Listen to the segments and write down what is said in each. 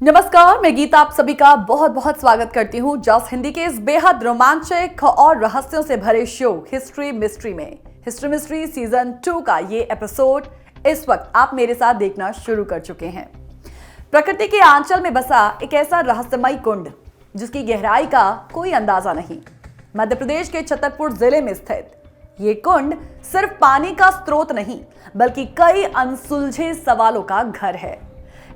नमस्कार, मैं गीता आप सभी का बहुत बहुत स्वागत करती हूँ जस्ट हिंदी के इस बेहद रोमांचक और रहस्यों से भरे शो हिस्ट्री मिस्ट्री में। हिस्ट्री मिस्ट्री सीजन 2 का ये एपिसोड इस वक्त आप मेरे साथ देखना शुरू कर चुके हैं। प्रकृति के आंचल में बसा एक ऐसा रहस्यमय कुंड जिसकी गहराई का कोई अंदाजा नहीं। मध्य प्रदेश के छतरपुर जिले में स्थित ये कुंड सिर्फ पानी का स्रोत नहीं बल्कि कई अनसुलझे सवालों का घर है।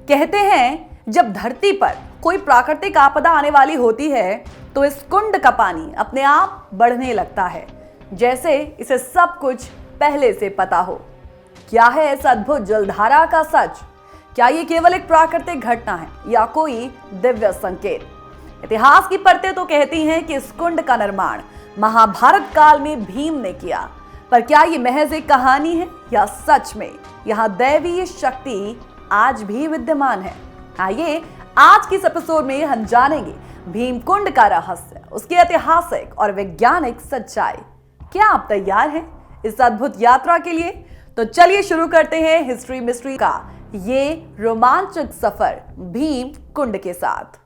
कहते हैं जब धरती पर कोई प्राकृतिक आपदा आने वाली होती है तो इस कुंड का पानी अपने आप बढ़ने लगता है, जैसे इसे सब कुछ पहले से पता हो। क्या है इस अद्भुत जलधारा का सच? क्या ये केवल एक प्राकृतिक घटना है या कोई दिव्य संकेत? इतिहास की परतें तो कहती हैं कि इस कुंड का निर्माण महाभारत काल में भीम ने किया, पर क्या ये महज एक कहानी है या सच में यहाँ दैवीय शक्ति आज भी विद्यमान है? आइए आज की इस एपिसोड में हम जानेंगे भीमकुंड का रहस्य, उसकी ऐतिहासिक और वैज्ञानिक सच्चाई। क्या आप तैयार हैं इस अद्भुत यात्रा के लिए? तो चलिए शुरू करते हैं हिस्ट्री मिस्ट्री का ये रोमांचक सफर भीमकुंड के साथ।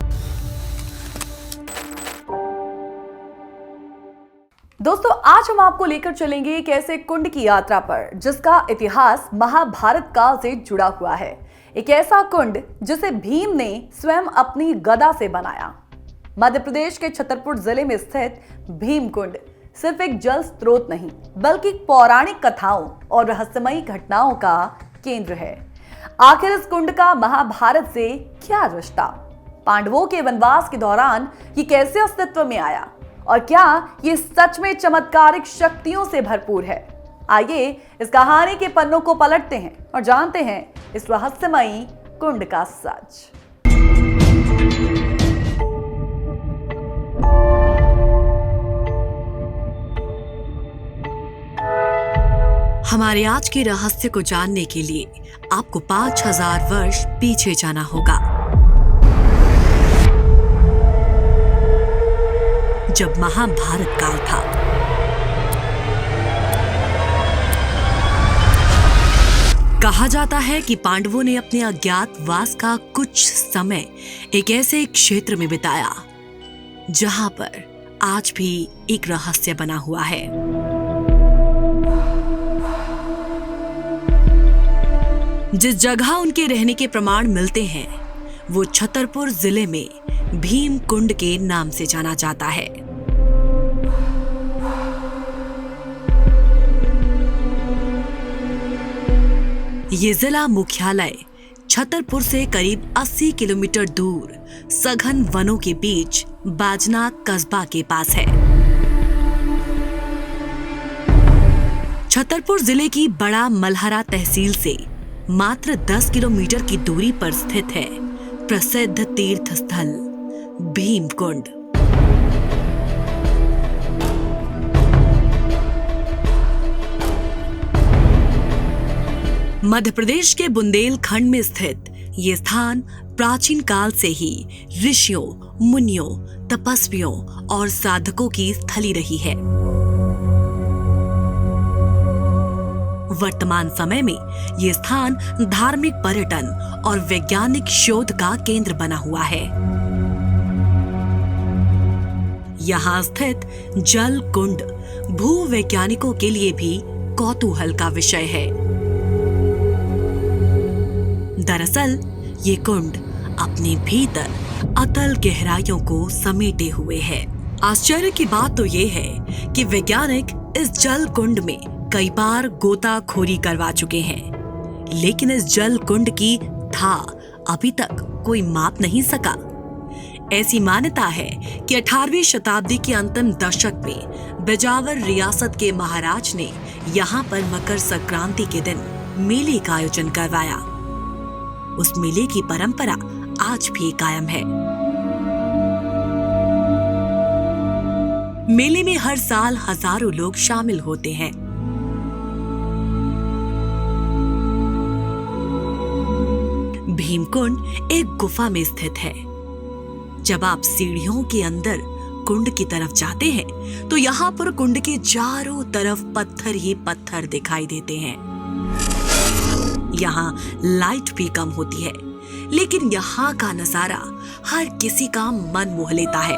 दोस्तों, आज हम आपको लेकर चलेंगे एक ऐसे कुंड की यात्रा पर जिसका इतिहास महाभारत काल से जुड़ा हुआ है। एक ऐसा कुंड जिसे भीम ने स्वयं अपनी गदा से बनाया। मध्य प्रदेश के छतरपुर जिले में स्थित भीमकुंड सिर्फ एक जल स्रोत नहीं बल्कि पौराणिक कथाओं और रहस्यमयी घटनाओं का केंद्र है। आखिर इस कुंड का महाभारत से क्या रिश्ता? पांडवों के वनवास के दौरान ये कैसे अस्तित्व में आया और क्या ये सच में चमत्कारिक शक्तियों से भरपूर है? आइए इस कहानी के पन्नों को पलटते हैं और जानते हैं इस रहस्यमयी कुंड का सच। हमारे आज के रहस्य को जानने के लिए आपको 5000 वर्ष पीछे जाना होगा, जब महाभारत काल था। कहा जाता है कि पांडवों ने अपने अज्ञातवास का कुछ समय एक ऐसे क्षेत्र में बिताया जहां पर आज भी एक रहस्य बना हुआ है। जिस जगह उनके रहने के प्रमाण मिलते हैं वो छतरपुर जिले में भीमकुंड के नाम से जाना जाता है। ये जिला मुख्यालय छतरपुर से करीब 80 किलोमीटर दूर सघन वनों के बीच बाजनाथ कस्बा के पास है। छतरपुर जिले की बड़ा मलहरा तहसील से मात्र 10 किलोमीटर की दूरी पर स्थित है प्रसिद्ध तीर्थ स्थल भीमकुंड। मध्य प्रदेश के बुंदेलखंड में स्थित ये स्थान प्राचीन काल से ही ऋषियों, मुनियों, तपस्वियों और साधकों की स्थली रही है। वर्तमान समय में ये स्थान धार्मिक पर्यटन और वैज्ञानिक शोध का केंद्र बना हुआ है। यहाँ स्थित जल कुंड भूवैज्ञानिकों के लिए भी कौतूहल का विषय है। दरअसल ये कुंड अपने भीतर अतल गहराइयों को समेटे हुए है। आश्चर्य की बात तो ये है कि वैज्ञानिक इस जल कुंड में कई बार गोताखोरी करवा चुके हैं, लेकिन इस जल कुंड की था अभी तक कोई माप नहीं सका। ऐसी मान्यता है कि 18वीं शताब्दी के अंतिम दशक में बिजावर रियासत के महाराज ने यहाँ पर मकर संक्रांति के दिन मेले का आयोजन करवाया। उस मेले की परंपरा आज भी कायम है। मेले में हर साल हजारों लोग शामिल होते हैं। भीमकुंड एक गुफा में स्थित है। जब आप सीढ़ियों के अंदर कुंड की तरफ जाते हैं तो यहाँ पर कुंड के चारों तरफ पत्थर ही पत्थर दिखाई देते हैं। यहाँ लाइट भी कम होती है, लेकिन यहाँ का नजारा हर किसी का मन मोह लेता है।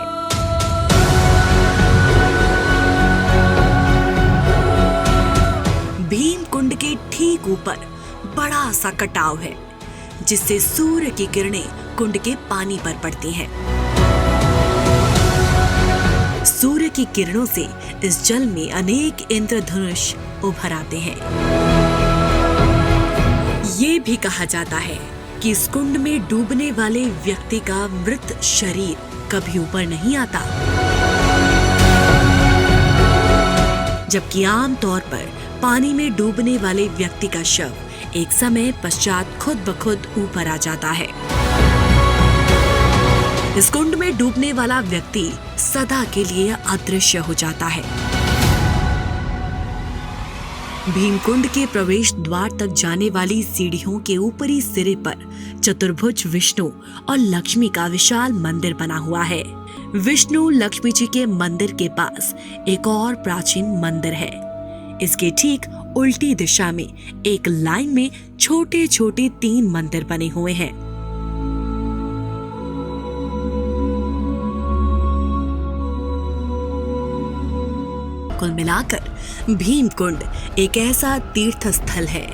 भीम कुंड के ठीक ऊपर बड़ा सा कटाव है, जिससे सूर्य की किरणें कुंड के पानी पर पड़ती हैं। सूर्य की किरणों से इस जल में अनेक इंद्रधनुष उभर आते हैं। ये भी कहा जाता है कि इस कुंड में डूबने वाले व्यक्ति का मृत शरीर कभी ऊपर नहीं आता, जबकि आम तौर पर पानी में डूबने वाले व्यक्ति का शव एक समय पश्चात खुद ब खुद ऊपर आ जाता है। इस कुंड में डूबने वाला व्यक्ति सदा के लिए अदृश्य हो जाता है। भीमकुंड के प्रवेश द्वार तक जाने वाली सीढ़ियों के ऊपरी सिरे पर चतुर्भुज विष्णु और लक्ष्मी का विशाल मंदिर बना हुआ है। विष्णु लक्ष्मी जी के मंदिर के पास एक और प्राचीन मंदिर है। इसके ठीक उल्टी दिशा में एक लाइन में छोटे छोटे 3 मंदिर बने हुए हैं। कुल मिलाकर भीमकुंड एक ऐसा तीर्थ स्थल है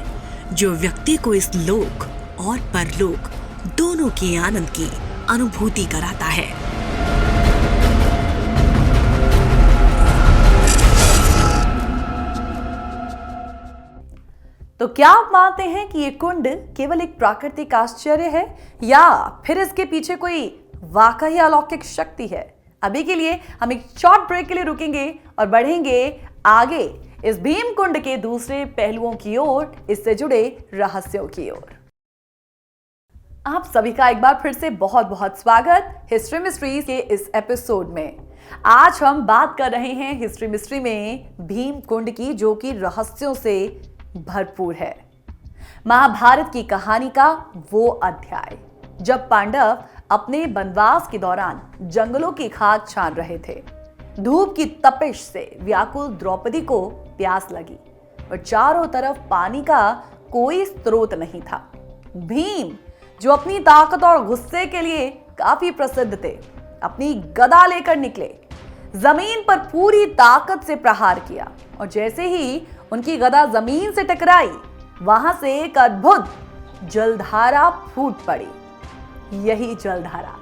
जो व्यक्ति को इस लोक और परलोक दोनों के आनंद की अनुभूति कराता है। तो क्या आप मानते हैं कि ये कुंड केवल एक प्राकृतिक आश्चर्य है या फिर इसके पीछे कोई वाकई अलौकिक शक्ति है? अभी के लिए हम एक शॉर्ट ब्रेक के लिए रुकेंगे और बढ़ेंगे आगे इस भीम कुंड के दूसरे पहलुओं की ओर, इससे जुड़े रहस्यों की ओर। आप सभी का एक बार फिर से बहुत बहुत स्वागत हिस्ट्री मिस्ट्रीज के इस एपिसोड में। आज हम बात कर रहे हैं हिस्ट्री मिस्ट्री में भीम कुंड की, जो कि रहस्यों से भरपूर है। महाभारत की कहानी का वो अध्याय जब पांडव अपने वनवास के दौरान जंगलों की खाक छान रहे थे। धूप की तपिश से व्याकुल द्रौपदी को प्यास लगी और चारों तरफ पानी का कोई स्रोत नहीं था। भीम, जो अपनी ताकत और गुस्से के लिए काफी प्रसिद्ध थे, अपनी गदा लेकर निकले। जमीन पर पूरी ताकत से प्रहार किया और जैसे ही उनकी गदा जमीन से टकराई, वहां से एक अद्भुत जलधारा फूट पड़ी। यही जलधारा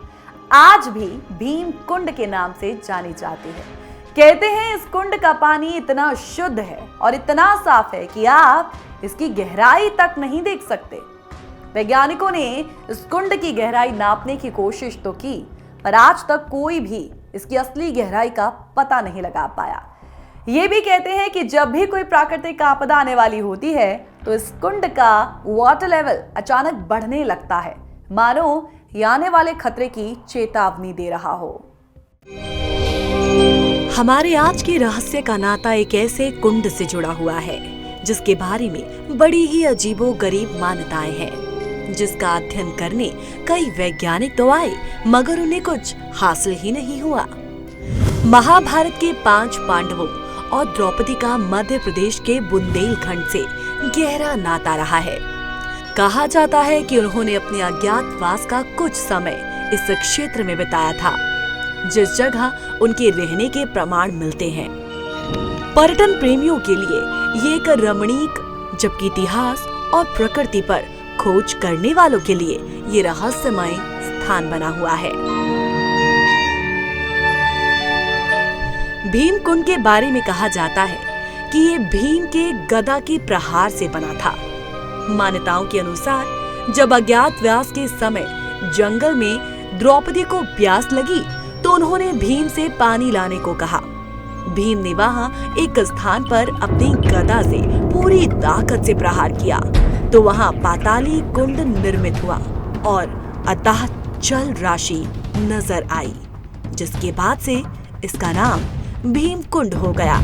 आज भी भीम कुंड के नाम से जानी जाती है। कहते हैं इस कुंड का पानी इतना शुद्ध है और इतना साफ है कि आप इसकी गहराई तक नहीं देख सकते। वैज्ञानिकों ने इस कुंड की गहराई नापने की कोशिश तो की, पर आज तक कोई भी इसकी असली गहराई का पता नहीं लगा पाया। ये भी कहते हैं कि जब भी कोई प्राकृतिक आपदा आने वाली होती है तो इस कुंड का वाटर लेवल अचानक बढ़ने लगता है, मानो ये आने वाले खतरे की चेतावनी दे रहा हो। हमारे आज के रहस्य का नाता एक ऐसे कुंड से जुड़ा हुआ है जिसके बारे में बड़ी ही अजीबोगरीब मान्यताएं हैं, जिसका अध्ययन करने कई वैज्ञानिक तो आए मगर उन्हें कुछ हासिल ही नहीं हुआ। महाभारत के 5 पांडवों और द्रौपदी का मध्य प्रदेश के बुंदेलखंड से गहरा नाता रहा है। कहा जाता है कि उन्होंने अपने अज्ञातवास का कुछ समय इस क्षेत्र में बिताया था, जिस जगह उनके रहने के प्रमाण मिलते हैं। पर्यटन प्रेमियों के लिए ये एक रमणीक, जबकि इतिहास और प्रकृति पर खोज करने वालों के लिए ये रहस्यमय स्थान बना हुआ है। भीमकुंड के बारे में कहा जाता है कि ये भीम के गदा के प्रहार से बना था। मान्यताओं के अनुसार जब अज्ञातवास के समय जंगल में द्रौपदी को प्यास लगी तो उन्होंने भीम से पानी लाने को कहा। भीम ने वहां एक स्थान पर अपनी गदा से पूरी ताकत से प्रहार किया तो वहां पाताली कुंड निर्मित हुआ और अथाह जल राशि नजर आई, जिसके बाद से इसका नाम भीम कुंड हो गया।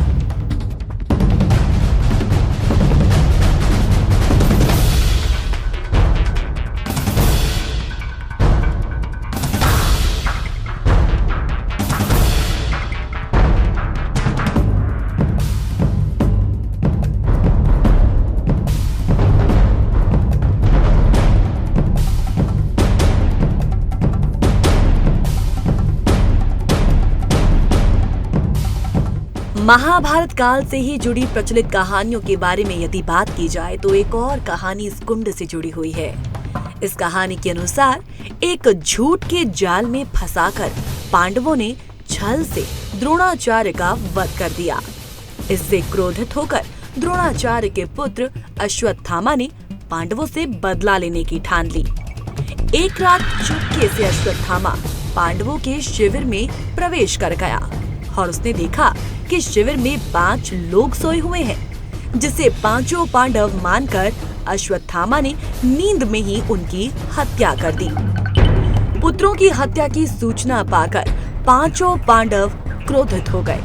महाभारत काल से ही जुड़ी प्रचलित कहानियों के बारे में यदि बात की जाए तो एक और कहानी इस कुंड से जुड़ी हुई है। इस कहानी के अनुसार एक झूठ के जाल में फंसाकर पांडवों ने छल से द्रोणाचार्य का वध कर दिया। इससे क्रोधित होकर द्रोणाचार्य के पुत्र अश्वत्थामा ने पांडवों से बदला लेने की ठान ली। एक रात चुपके से अश्वत्थामा पांडवों के शिविर में प्रवेश कर गया और उसने देखा कि शिविर में 5 लोग सोए हुए हैं, जिसे पांचों पांडव मानकर अश्वत्थामा ने नींद में ही उनकी हत्या कर दी। पुत्रों की हत्या की सूचना पाकर पांचों पांडव क्रोधित हो गए।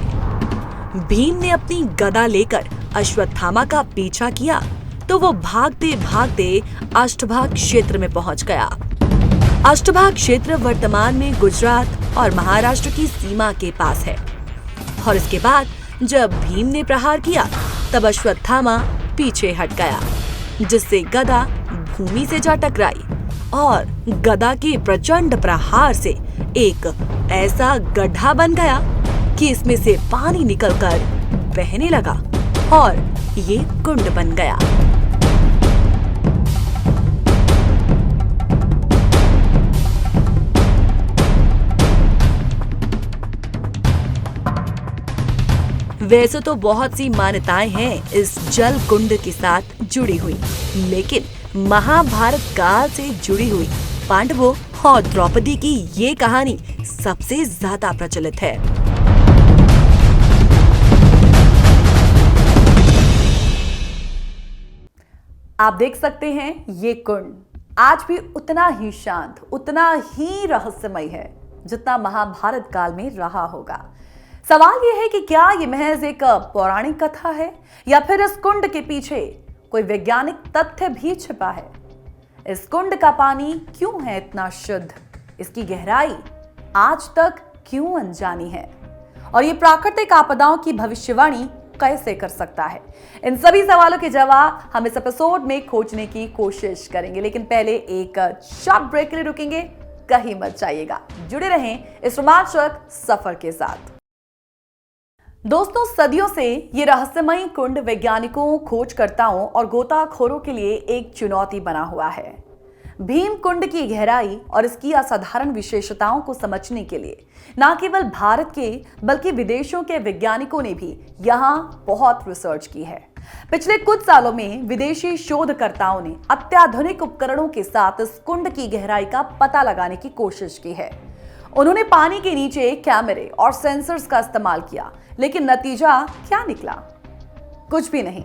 भीम ने अपनी गदा लेकर अश्वत्थामा का पीछा किया तो वो भागते भागते अष्टभाग क्षेत्र में पहुंच गया। अष्टभाग क्षेत्र वर्तमान में गुजरात और महाराष्ट्र की सीमा के पास है। और इसके बाद जब भीम ने प्रहार किया तब अश्वत्थामा पीछे हट गया, जिससे गदा भूमि से जा टकराई और गदा के प्रचंड प्रहार से एक ऐसा गड्ढा बन गया कि इसमें से पानी निकलकर बहने लगा और ये कुंड बन गया। वैसे तो बहुत सी मान्यताएं हैं इस जल कुंड के साथ जुड़ी हुई, लेकिन महाभारत काल से जुड़ी हुई पांडवों और द्रौपदी की ये कहानी सबसे ज्यादा प्रचलित है। आप देख सकते हैं ये कुंड आज भी उतना ही शांत, उतना ही रहस्यमय है जितना महाभारत काल में रहा होगा। सवाल यह है कि क्या ये महज एक पौराणिक कथा है या फिर इस कुंड के पीछे कोई वैज्ञानिक तथ्य भी छिपा है। इस कुंड का पानी क्यों है इतना शुद्ध, इसकी गहराई आज तक क्यों अनजानी है, और ये प्राकृतिक आपदाओं की भविष्यवाणी कैसे कर सकता है। इन सभी सवालों के जवाब हम इस एपिसोड में खोजने की कोशिश करेंगे, लेकिन पहले एक शॉर्ट ब्रेक के लिए रुकेंगे। कहीं मत जाइएगा, जुड़े रहें इस रोमांचक सफर के साथ। दोस्तों, सदियों से ये रहस्यमयी कुंड वैज्ञानिकों, खोजकर्ताओं और गोताखोरों के लिए एक चुनौती बना हुआ है। भीम कुंड की गहराई और इसकी असाधारण विशेषताओं को समझने के लिए न केवल भारत के बल्कि विदेशों के वैज्ञानिकों ने भी यहाँ बहुत रिसर्च की है। पिछले कुछ सालों में विदेशी शोधकर्ताओं ने अत्याधुनिक उपकरणों के साथ इस कुंड की गहराई का पता लगाने की कोशिश की है। उन्होंने पानी के नीचे कैमरे और सेंसर्स का इस्तेमाल किया, लेकिन नतीजा क्या निकला? कुछ भी नहीं।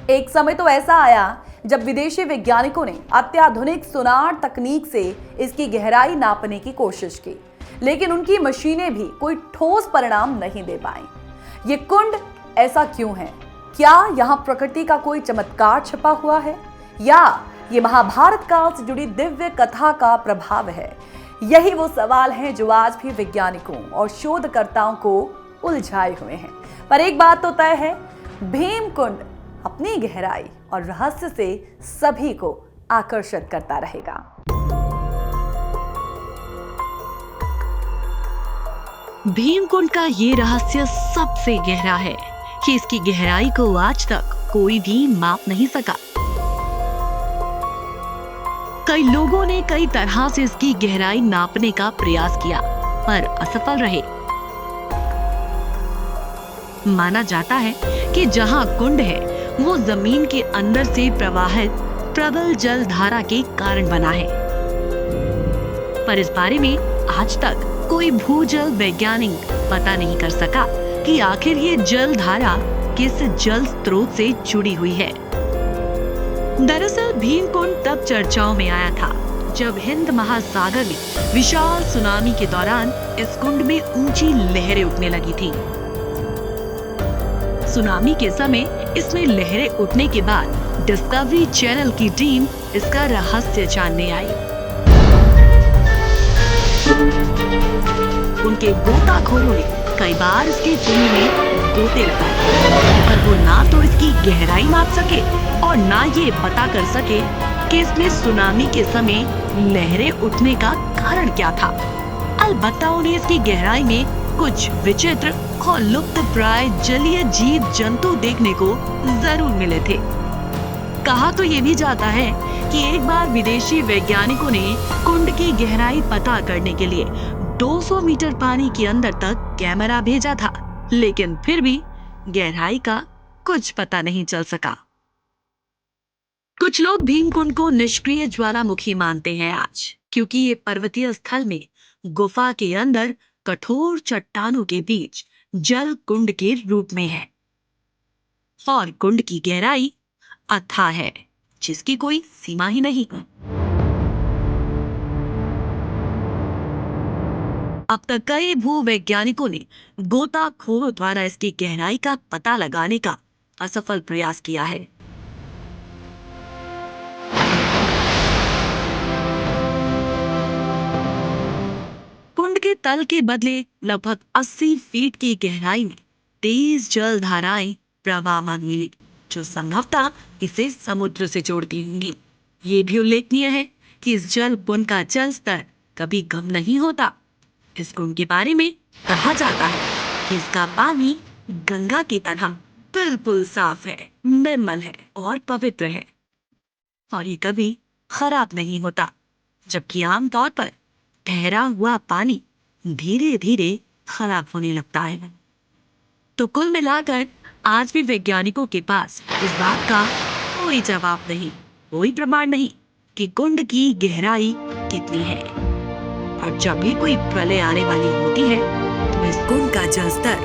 एक समय तो ऐसा आया जब विदेशी वैज्ञानिकों ने अत्याधुनिक सोनार तकनीक से इसकी गहराई नापने की कोशिश की, लेकिन उनकी मशीनें भी कोई ठोस परिणाम नहीं दे पाई। ये कुंड ऐसा क्यों है? क्या यहाँ प्रकृति का कोई चमत्कार छिपा हुआ है, या ये महाभारत काल से जुड़ी दिव्य कथा का प्रभाव है? यही वो सवाल हैं जो आज भी वैज्ञानिकों और शोधकर्ताओं को उलझाए हुए हैं। पर एक बात तो तय है, भीम कुंड अपनी गहराई और रहस्य से सभी को आकर्षित करता रहेगा। भीम कुंड का ये रहस्य सबसे गहरा है कि इसकी गहराई को आज तक कोई भी माप नहीं सका। कई लोगों ने कई तरह से इसकी गहराई नापने का प्रयास किया, पर असफल रहे। माना जाता है कि जहां कुंड है वो जमीन के अंदर से प्रवाहित प्रबल जल धारा के कारण बना है, पर इस बारे में आज तक कोई भूजल वैज्ञानिक पता नहीं कर सका कि आखिर ये जल धारा किस जल स्रोत से जुड़ी हुई है। दरअसल भीम कुंड तब चर्चाओं में आया था जब हिंद महासागर में विशाल सुनामी के दौरान इस कुंड में ऊंची लहरें उठने लगी थी। सुनामी के समय इसमें लहरें उठने के बाद डिस्कवरी चैनल की टीम इसका रहस्य जानने आई। उनके गोताखोरों ने कई बार इसके कुंड में गोते लगाए, पर वो ना तो इसकी गहराई माप सके और ना ये पता कर सके कि इसमें सुनामी के समय लहरें उठने का कारण क्या था। अलबत्ता उन्हें इसकी गहराई में कुछ विचित्र और लुप्तप्राय जलीय जीव जंतु देखने को जरूर मिले थे। कहा तो ये भी जाता है कि एक बार विदेशी वैज्ञानिकों ने कुंड की गहराई पता करने के लिए 200 मीटर पानी के अंदर तक कैमरा भेजा था, लेकिन फिर भी गहराई का कुछ पता नहीं चल सका। कुछ लोग भीमकुंड को निष्क्रिय ज्वालामुखी मानते हैं आज, क्योंकि ये पर्वतीय स्थल में गुफा के अंदर कठोर चट्टानों के बीच जल कुंड के रूप में है और कुंड की गहराई अथाह है, जिसकी कोई सीमा ही नहीं। अब तक कई भूवैज्ञानिकों ने गोताखोरों द्वारा इसकी गहराई का पता लगाने का असफल प्रयास किया है। कुंड के तल के बदले लगभग 80 फीट की गहराई में तेज जल धाराएं प्रवाहमान हुई, जो संभवतः इसे समुद्र से जोड़ती होंगी। ये भी उल्लेखनीय है कि इस जल कुंड का जल स्तर कभी कम नहीं होता। इस कुंड के बारे में कहा जाता है कि इसका पानी गंगा की तरह बिल्कुल साफ है, निर्मल है और पवित्र है और ये कभी खराब नहीं होता, जबकि आमतौर पर ठहरा हुआ पानी धीरे धीरे खराब होने लगता है। तो कुल मिलाकर आज भी वैज्ञानिकों के पास इस बात का कोई जवाब नहीं, कोई प्रमाण नहीं कि कुंड की गहराई कितनी है। और जब भी कोई प्रलय आने वाली होती है तो इस कुंड का जल स्तर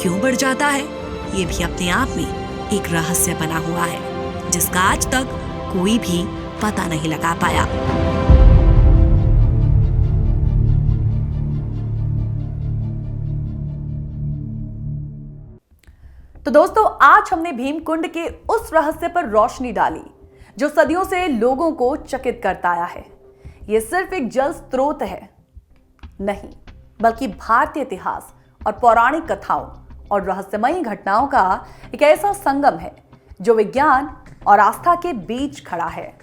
क्यों बढ़ जाता है, ये भी अपने आप में एक रहस्य बना हुआ है, जिसका आज तक कोई भी पता नहीं लगा पाया। तो दोस्तों, आज हमने भीमकुंड के उस रहस्य पर रोशनी डाली जो सदियों से लोगों को चकित करता आया है। यह सिर्फ एक जल स्रोत है नहीं, बल्कि भारतीय इतिहास और पौराणिक कथाओं और रहस्यमयी घटनाओं का एक ऐसा संगम है जो विज्ञान और आस्था के बीच खड़ा है।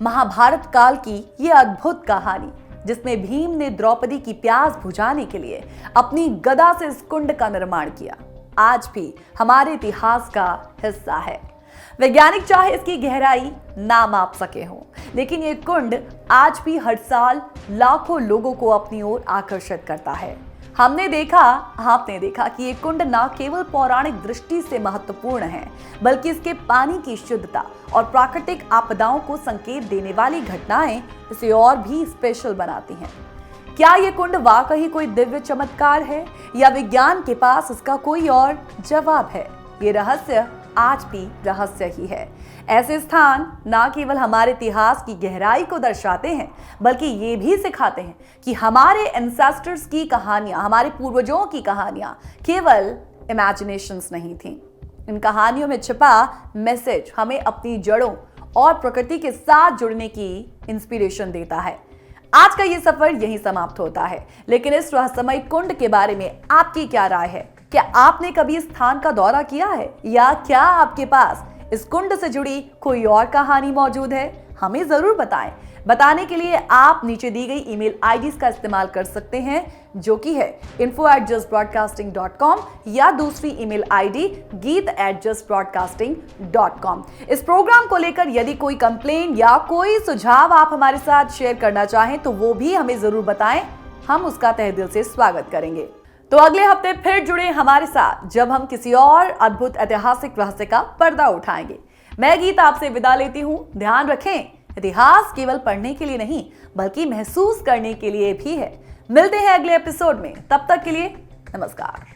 महाभारत काल की यह अद्भुत कहानी, जिसमें भीम ने द्रौपदी की प्यास बुझाने के लिए अपनी गदा से इस कुंड का निर्माण किया, आज भी हमारे इतिहास का हिस्सा है। वैज्ञानिक चाहे इसकी गहराई ना माप सके हों, लेकिन ये कुंड आज भी हर साल लाखों लोगों को अपनी ओर आकर्षित करता है। हमने देखा, आपने देखा कि ये कुंड न केवल पौराणिक दृष्टि से महत्वपूर्ण है, बल्कि इसके पानी की शुद्धता और प्राकृतिक आपदाओं को संकेत देने वाली घटनाएं इसे और भी स्पेशल बनाती हैं। क्या ये कुंड वाकई कोई दिव्य चमत्कार है या विज्ञान के पास इसका कोई और जवाब है? ये रहस्य आज भी रहस्य ही है। ऐसे स्थान ना केवल हमारे इतिहास की गहराई को दर्शाते हैं, बल्कि ये भी सिखाते हैं कि हमारे एंसेस्टर्स की कहानियां, हमारे पूर्वजों की कहानियां केवल इमेजिनेशंस नहीं थी। इन कहानियों में छिपा मैसेज हमें अपनी जड़ों और प्रकृति के साथ जुड़ने की इंस्पिरेशन देता है। आज का ये सफर यहीं समाप्त होता है, लेकिन इस रहस्यमय कुंड के बारे में आपकी क्या राय है? क्या आपने कभी इस स्थान का दौरा किया है, या क्या आपके पास इस कुंड से जुड़ी कोई और कहानी मौजूद है? हमें जरूर बताएं। बताने के लिए आप नीचे दी गई ईमेल आईडीज का इस्तेमाल कर सकते हैं, जो कि है info@justbroadcasting.com या दूसरी ईमेल आईडी geet@justbroadcasting.com। इस प्रोग्राम को लेकर यदि कोई कंप्लेन या कोई सुझाव आप हमारे साथ शेयर करना चाहें तो वो भी हमें जरूर बताएं, हम उसका तहे दिल से स्वागत करेंगे। तो अगले हफ्ते फिर जुड़े हमारे साथ, जब हम किसी और अद्भुत ऐतिहासिक रहस्य का पर्दा उठाएंगे। मैं गीत आपसे विदा लेती हूं। ध्यान रखें, इतिहास केवल पढ़ने के लिए नहीं, बल्कि महसूस करने के लिए भी है। मिलते हैं अगले एपिसोड में, तब तक के लिए नमस्कार।